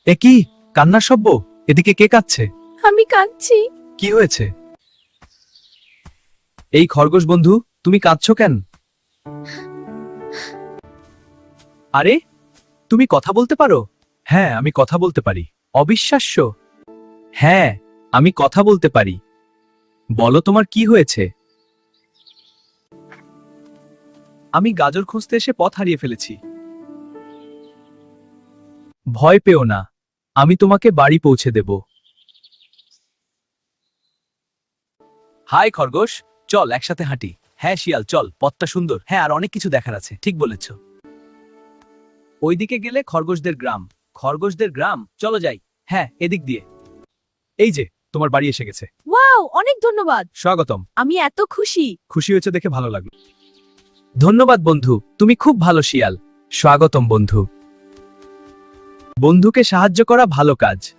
এ কি কান্নার শব্দ? এদিকে কে কাঁদছে? আমি কাঁদছি। কি হয়েছে? এই খরগোশ বন্ধু, তুমি কাঁদছো কেন? আরে, তুমি কথা বলতে পারো? হ্যাঁ, আমি কথা বলতে পারি। অবিশ্বাস্য। হ্যাঁ, আমি কথা বলতে পারি। বলো তোমার কি হয়েছে? আমি গাজর খুঁজতে এসে পথ হারিয়ে ফেলেছি। ভয় পেও না, আমি তোমাকে বাড়ি পৌঁছে দেব। হাই খরগোশ, চল একসাথে হাঁটি। হ্যাঁ শিয়াল, চল, পথটা সুন্দর। হ্যাঁ, আর অনেক কিছু দেখার আছে। ঠিক বলেছ। ওইদিকে গেলে খরগোশদের গ্রাম। খরগোশদের গ্রাম, চলো যাই। হ্যাঁ, এদিক দিয়ে। এই যে তোমার বাড়ি এসে গেছে। ওয়াও, অনেক ধন্যবাদ। স্বাগতম। আমি এত খুশি। খুশি হয়েছে দেখে ভালো লাগলো। ধন্যবাদ বন্ধু, তুমি খুব ভালো শিয়াল। স্বাগতম বন্ধু। বন্ধুকে সাহায্য করা ভালো কাজ।